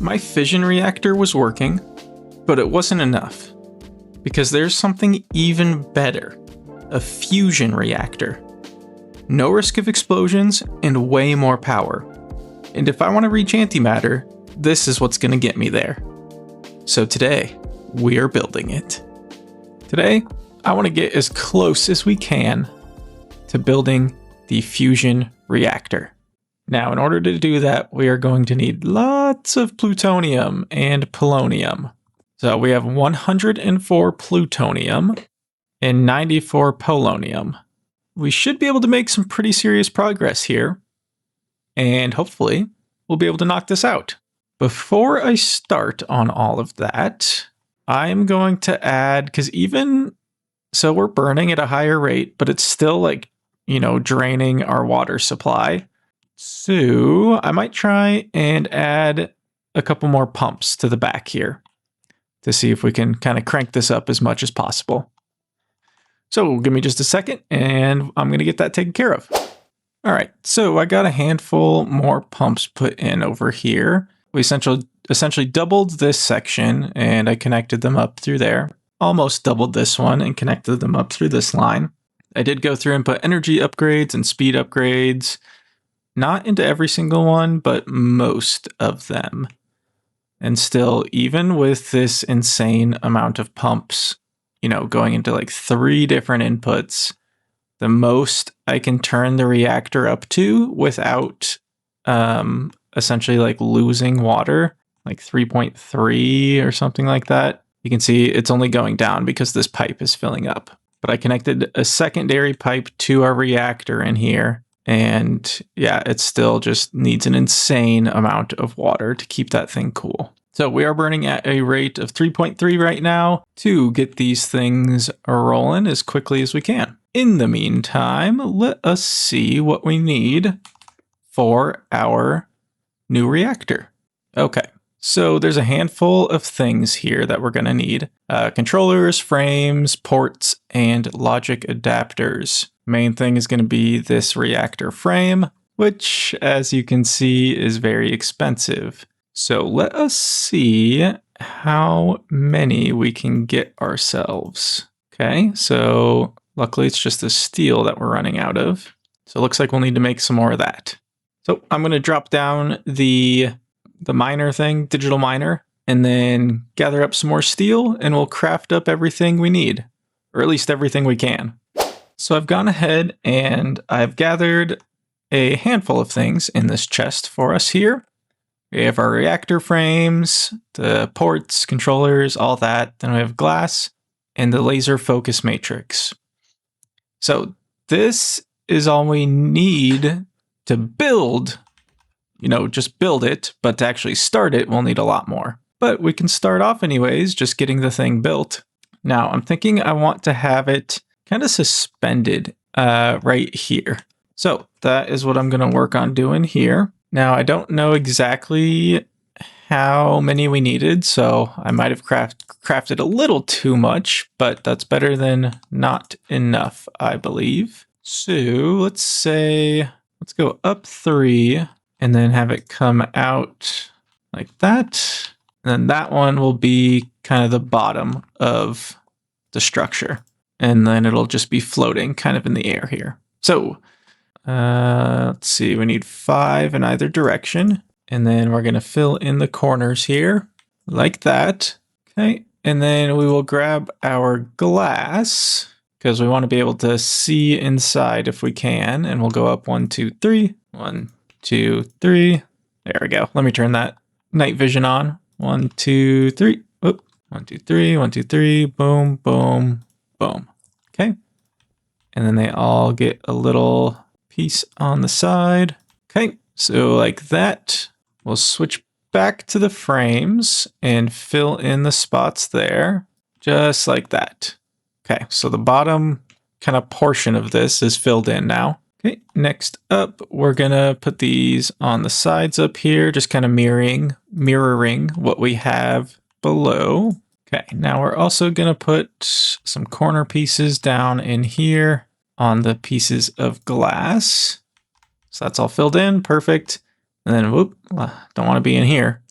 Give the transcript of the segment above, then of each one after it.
My fission reactor was working, but it wasn't enough. Because there's something even better. A fusion reactor. No risk of explosions and way more power. And if I want to reach antimatter, this is what's going to get me there. So today, we are building it. Today, I want to get as close as we can to building the fusion reactor. Now, in order to do that, we are going to need lots of plutonium and polonium. So we have 104 plutonium and 94 polonium. We should be able to make some pretty serious progress here. And hopefully, we'll be able to knock this out. Before I start on all of that, I'm going to add, because so we're burning at a higher rate, but it's still draining our water supply. So I might try and add a couple more pumps to the back here to see if we can kind of crank this up as much as possible. So give me just a second and I'm going to get that taken care of. All right, so I got a handful more pumps put in over here. We essentially doubled this section and I connected them up through there. Almost doubled this one and connected them up through this line. I did go through and put energy upgrades and speed upgrades. Not into every single one, but most of them. And still, even with this insane amount of pumps, going into 3 different inputs, the most I can turn the reactor up to without essentially losing water, 3.3 or something like that. You can see it's only going down because this pipe is filling up. But I connected a secondary pipe to our reactor in here. And yeah, it still just needs an insane amount of water to keep that thing cool. So we are burning at a rate of 3.3 right now to get these things rolling as quickly as we can. In the meantime, let us see what we need for our new reactor. Okay, so there's a handful of things here that we're going to need. Controllers, frames, ports, and logic adapters. Main thing is going to be this reactor frame, which, as you can see, is very expensive. So let us see how many we can get ourselves. Okay, so luckily it's just the steel that we're running out of. So it looks like we'll need to make some more of that. So I'm going to drop down the miner thing, digital miner, and then gather up some more steel and we'll craft up everything we need, or at least everything we can. So I've gone ahead and I've gathered a handful of things in this chest for us here. We have our reactor frames, the ports, controllers, all that. Then we have glass and the laser focus matrix. So this is all we need to build, just build it, but to actually start it, we'll need a lot more. But we can start off anyways, just getting the thing built. Now I'm thinking I want to have it kind of suspended right here. So that is what I'm going to work on doing here. Now I don't know exactly how many we needed, so I might have crafted a little too much, but that's better than not enough, I believe. So let's go up 3 and then have it come out like that. And then that one will be kind of the bottom of the structure. And then it'll just be floating kind of in the air here. So let's see, we need 5 in either direction. And then we're going to fill in the corners here like that. Okay. And then we will grab our glass because we want to be able to see inside if we can. And we'll go up 1, 2, 3. 1, 2, 3. There we go. Let me turn that night vision on. 1, 2, 3. Oop. 1, 2, 3. 1, 2, 3. Boom, boom. Boom. Okay. And then they all get a little piece on the side. Okay. So like that, we'll switch back to the frames and fill in the spots there, just like that. Okay. So the bottom kind of portion of this is filled in now. Okay. Next up, we're going to put these on the sides up here, just kind of mirroring what we have below. Okay, now we're also going to put some corner pieces down in here on the pieces of glass. So that's all filled in, perfect. And then, whoop, don't want to be in here.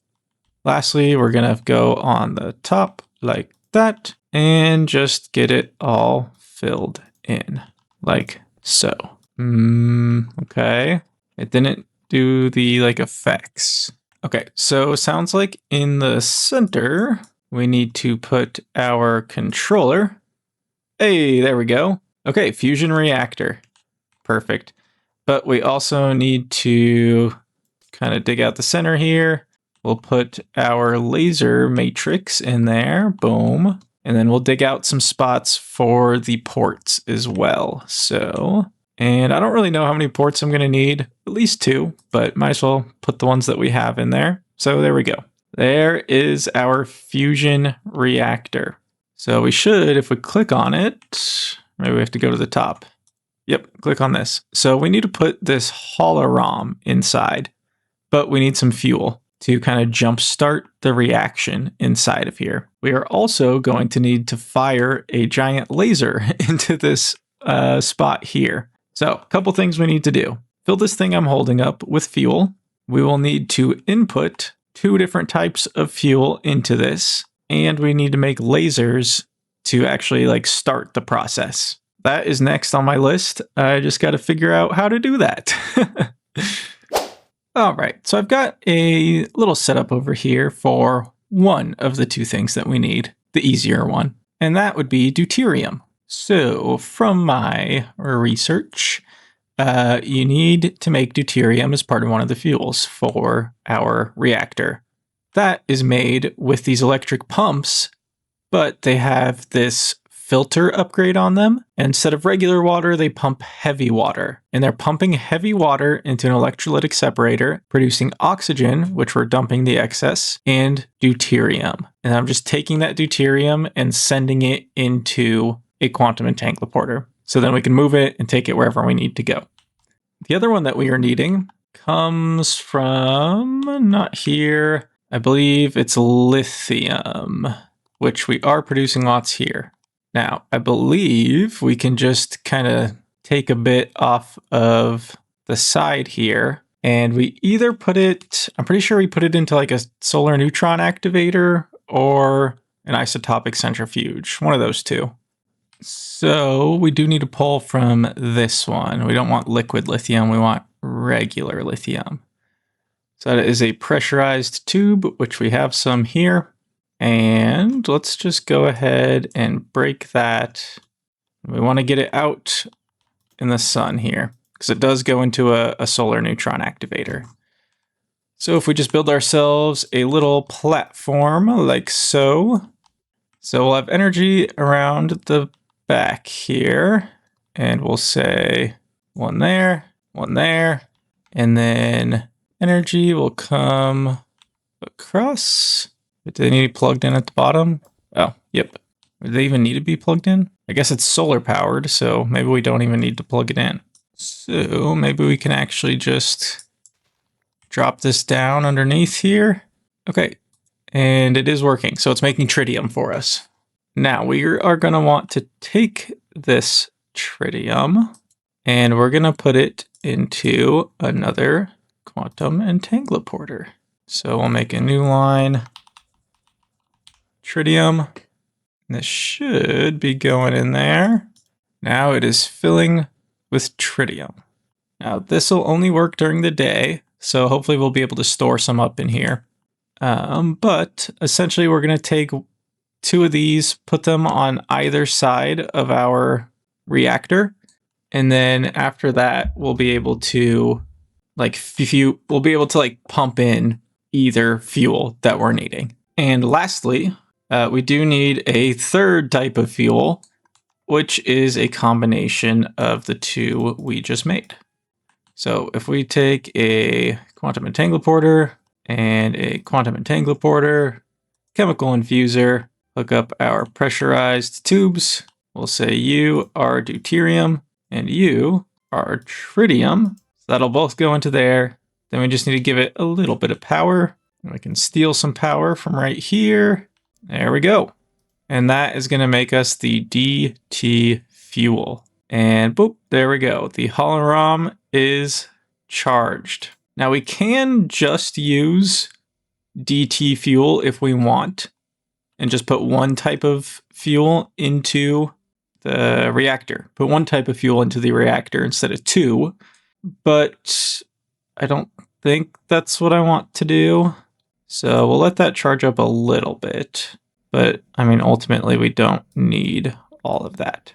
Lastly, we're gonna go on the top like that and just get it all filled in like so. Okay. It didn't do the like effects. Okay, so sounds like in the center, we need to put our controller. Hey, there we go. Okay, Fusion Reactor. Perfect. But we also need to kind of dig out the center here. We'll put our laser matrix in there. Boom. And then we'll dig out some spots for the ports as well. So, and I don't really know how many ports I'm going to need. At least 2, but might as well put the ones that we have in there. So there we go. There is our Fusion Reactor. So we should, if we click on it, maybe we have to go to the top. Yep, click on this. So we need to put this holorom inside, but we need some fuel to kind of jumpstart the reaction inside of here. We are also going to need to fire a giant laser into this spot here. So a couple things we need to do. Fill this thing I'm holding up with fuel. We will need to input 2 different types of fuel into this, and we need to make lasers to actually like start the process. That is next on my list. I just got to figure out how to do that. All right, so I've got a little setup over here for one of the 2 things that we need, the easier one, and that would be deuterium. So from my research, you need to make deuterium as part of one of the fuels for our reactor. That is made with these electric pumps, but they have this filter upgrade on them. Instead of regular water, they pump heavy water. And they're pumping heavy water into an electrolytic separator, producing oxygen, which we're dumping the excess, and deuterium. And I'm just taking that deuterium and sending it into a quantum entangloporter. So then we can move it and take it wherever we need to go. The other one that we are needing comes from, not here, I believe it's lithium, which we are producing lots here. Now, I believe we can just kind of take a bit off of the side here, and we either put it, I'm pretty sure we put it into like a solar neutron activator or an isotopic centrifuge, one of those 2. So we do need to pull from this one. We don't want liquid lithium, we want regular lithium. So that is a pressurized tube, which we have some here. And let's just go ahead and break that. We want to get it out in the sun here, because it does go into a solar neutron activator. So if we just build ourselves a little platform like so. So we'll have energy around the back here, and we'll say 1 there, 1 there, and then energy will come across. Do they need to be plugged in at the bottom? Oh, yep. Do they even need to be plugged in? I guess it's solar powered, so maybe we don't even need to plug it in. So maybe we can actually just drop this down underneath here. Okay, and it is working. So it's making tritium for us. Now we are going to want to take this tritium and we're going to put it into another quantum entangloporter. So we'll make a new line. Tritium. This should be going in there. Now it is filling with tritium. Now this will only work during the day, so hopefully we'll be able to store some up in here. But essentially we're going to take 2 of these, put them on either side of our reactor, and then after that we'll be able to pump in either fuel that we're needing. And lastly, we do need a 3rd type of fuel, which is a combination of the 2 we just made. So if we take a quantum entangloporter and a quantum entangloporter, chemical infuser, hook up our pressurized tubes, we'll say you are deuterium and you are tritium. So that'll both go into there. Then we just need to give it a little bit of power. And we can steal some power from right here. There we go. And that is going to make us the DT fuel. And boop, there we go. The holorom is charged. Now we can just use DT fuel if we want, and just put one type of fuel into the reactor. Put one type of fuel into the reactor instead of two, but I don't think that's what I want to do. So we'll let that charge up a little bit, but I mean, ultimately we don't need all of that.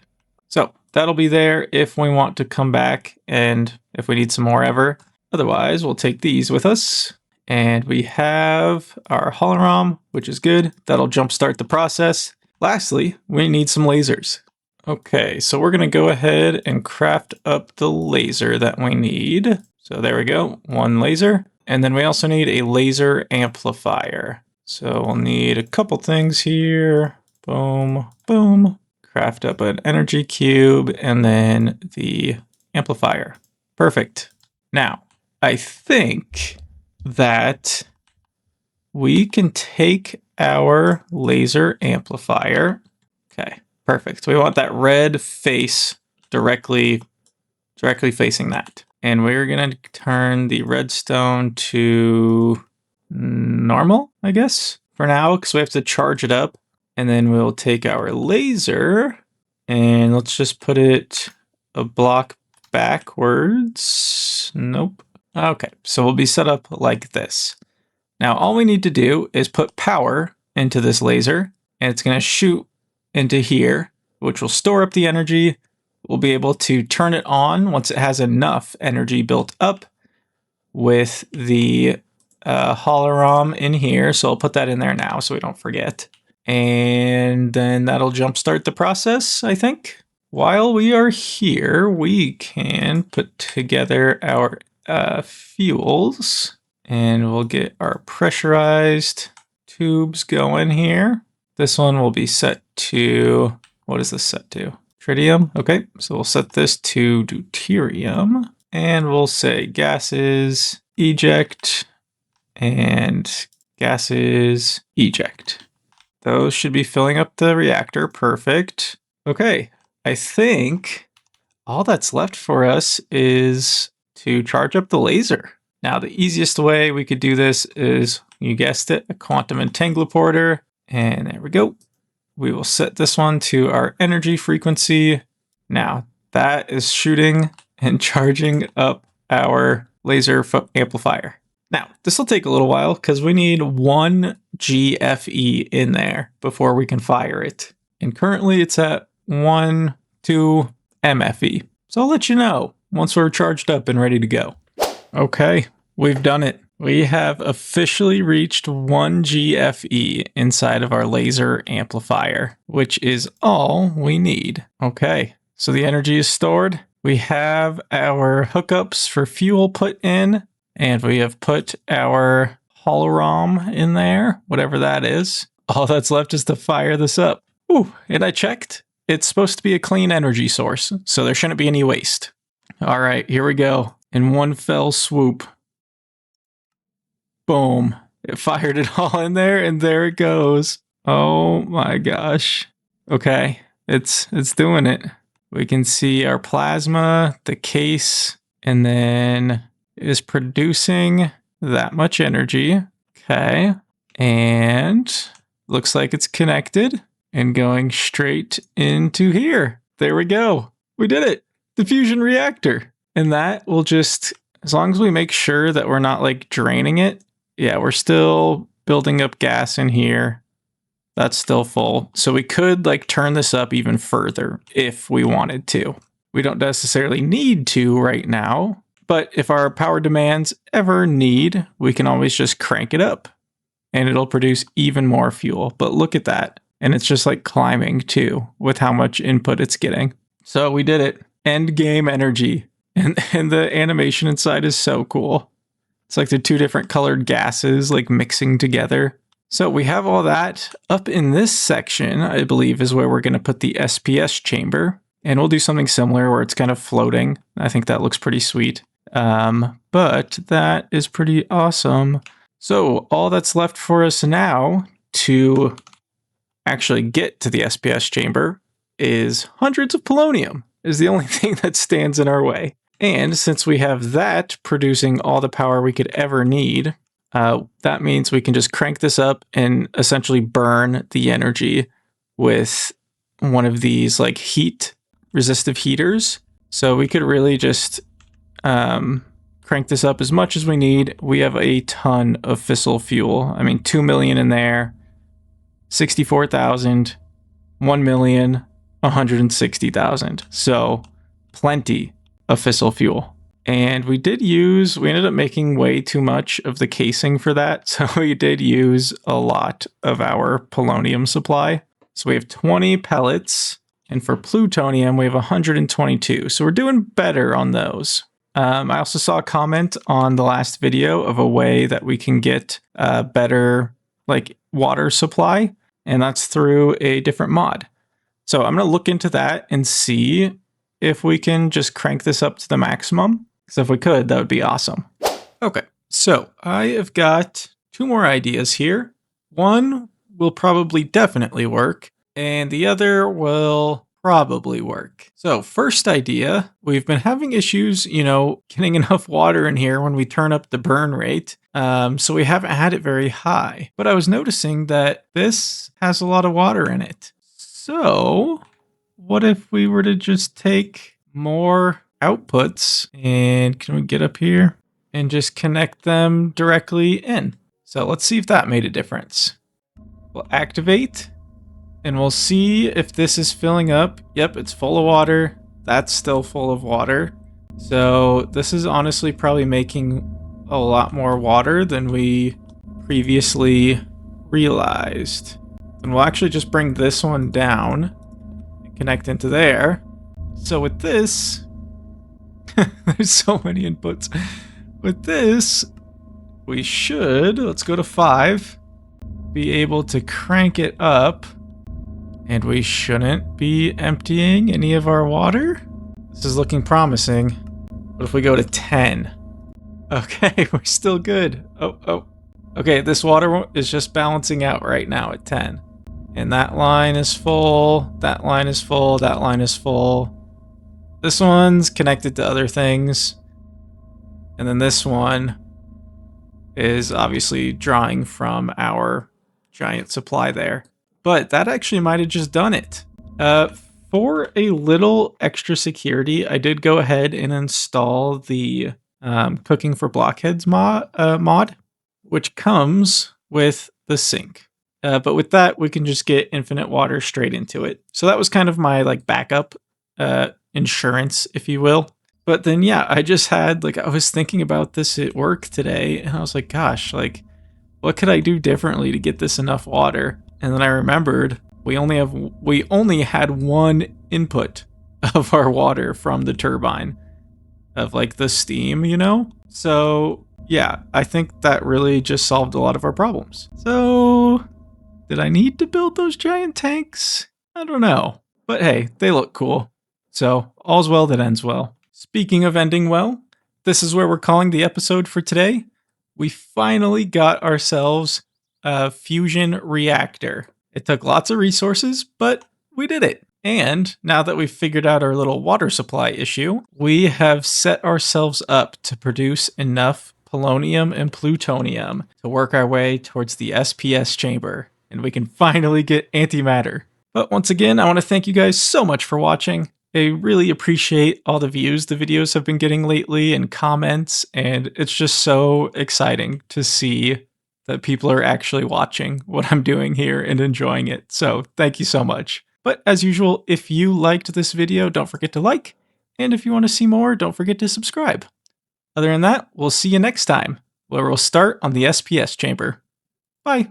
So that'll be there if we want to come back and if we need some more ever. Otherwise, we'll take these with us. And we have our hologram, which is good. That'll jumpstart the process. Lastly, we need some lasers. Okay, so we're going to go ahead and craft up the laser that we need. So there we go, one laser. And then we also need a laser amplifier. So we'll need a couple things here. Boom, boom. Craft up an energy cube and then the amplifier. Perfect. Now, I think that we can take our laser amplifier. Okay, perfect. We want that red face directly facing that. And we're going to turn the redstone to normal, I guess, for now, because we have to charge it up. And then we'll take our laser and let's just put it a block backwards. Nope. Okay, so we'll be set up like this. Now, all we need to do is put power into this laser, and it's going to shoot into here, which will store up the energy. We'll be able to turn it on once it has enough energy built up with the hologram in here. So I'll put that in there now so we don't forget. And then that'll jumpstart the process, I think. While we are here, we can put together our fuels, and we'll get our pressurized tubes going here. This one will be set to, what is this set to? Tritium. Okay, so we'll set this to deuterium, and we'll say gases eject and gases eject. Those should be filling up the reactor. Perfect. Okay, I think all that's left for us is to charge up the laser. Now, the easiest way we could do this is, you guessed it, a quantum entangloporter. And there we go. We will set this one to our energy frequency. Now, that is shooting and charging up our laser amplifier. Now, this will take a little while because we need 1 GFE in there before we can fire it. And currently it's at 1, 2 MFE. So I'll let you know once we're charged up and ready to go. Okay, we've done it. We have officially reached 1 GFE inside of our laser amplifier, which is all we need. Okay, so the energy is stored. We have our hookups for fuel put in, and we have put our hologram in there, whatever that is. All that's left is to fire this up. Ooh, and I checked. It's supposed to be a clean energy source, so there shouldn't be any waste. All right, here we go. In one fell swoop. Boom. It fired it all in there, and there it goes. Oh my gosh. Okay, it's doing it. We can see our plasma, the case, and then is producing that much energy. Okay, and looks like it's connected and going straight into here. There we go. We did it. The fusion reactor. And that will just, as long as we make sure that we're not like draining it. Yeah, we're still building up gas in here. That's still full. So we could like turn this up even further if we wanted to. We don't necessarily need to right now, but if our power demands ever need, we can always just crank it up and it'll produce even more fuel. But look at that. And it's just like climbing too with how much input it's getting. So we did it. End game energy. And the animation inside is so cool. It's like the two different colored gases like mixing together. So we have all that. Up in this section, I believe, is where we're going to put the SPS chamber. And we'll do something similar where it's kind of floating. I think that looks pretty sweet. But that is pretty awesome. So all that's left for us now to actually get to the SPS chamber is hundreds of polonium is the only thing that stands in our way. And since we have that producing all the power we could ever need, That means we can just crank this up and essentially burn the energy with one of these like heat resistive heaters. So we could really just crank this up as much as we need. We have a ton of fissile fuel. I mean, 2 million in there, 64,000, 1 million, 160,000. So plenty of fissile fuel. And we ended up making way too much of the casing for that. So we did use a lot of our polonium supply. So we have 20 pellets. And for plutonium, we have 122. So we're doing better on those. I also saw a comment on the last video of a way that we can get better like water supply. And that's through a different mod. So I'm going to look into that and see if we can just crank this up to the maximum. So if we could, that would be awesome. Okay, so I have got 2 more ideas here. One will probably definitely work, and the other will probably work. So first idea, we've been having issues, getting enough water in here when we turn up the burn rate. So we haven't had it very high. But I was noticing that this has a lot of water in it. So what if we were to just take more outputs, and can we get up here and just connect them directly in? So let's see if that made a difference. We'll activate and we'll see if this is filling up. Yep, it's full of water. That's still full of water. So this is honestly probably making a lot more water than we previously realized. And we'll actually just bring this one down and connect into there. So with this, there's so many inputs. With this, we should, let's go to 5, be able to crank it up, and we shouldn't be emptying any of our water. This is looking promising. What if we go to 10? Okay, we're still good. Oh. Okay, this water is just balancing out right now at 10. And that line is full, that line is full, that line is full. This one's connected to other things. And then this one is obviously drawing from our giant supply there. But that actually might have just done it. For a little extra security, I did go ahead and install the Cooking for Blockheads mod, which comes with the sink. But with that, we can just get infinite water straight into it. So that was kind of my like backup insurance, if you will. But then, yeah, I just had I was thinking about this at work today, and I was like, gosh, what could I do differently to get this enough water? And then I remembered we only had one input of our water from the turbine of the steam, So yeah, I think that really just solved a lot of our problems. So did I need to build those giant tanks? I don't know. But hey, they look cool. So all's well that ends well. Speaking of ending well, this is where we're calling the episode for today. We finally got ourselves a Fusion Reactor. It took lots of resources, but we did it. And now that we've figured out our little water supply issue, we have set ourselves up to produce enough polonium and plutonium to work our way towards the SPS chamber. And we can finally get antimatter. But once again, I want to thank you guys so much for watching. I really appreciate all the views the videos have been getting lately and comments, and it's just so exciting to see that people are actually watching what I'm doing here and enjoying it. So thank you so much. But as usual, if you liked this video, don't forget to like, and if you want to see more, don't forget to subscribe. Other than that, we'll see you next time, where we'll start on the SPS chamber. Bye.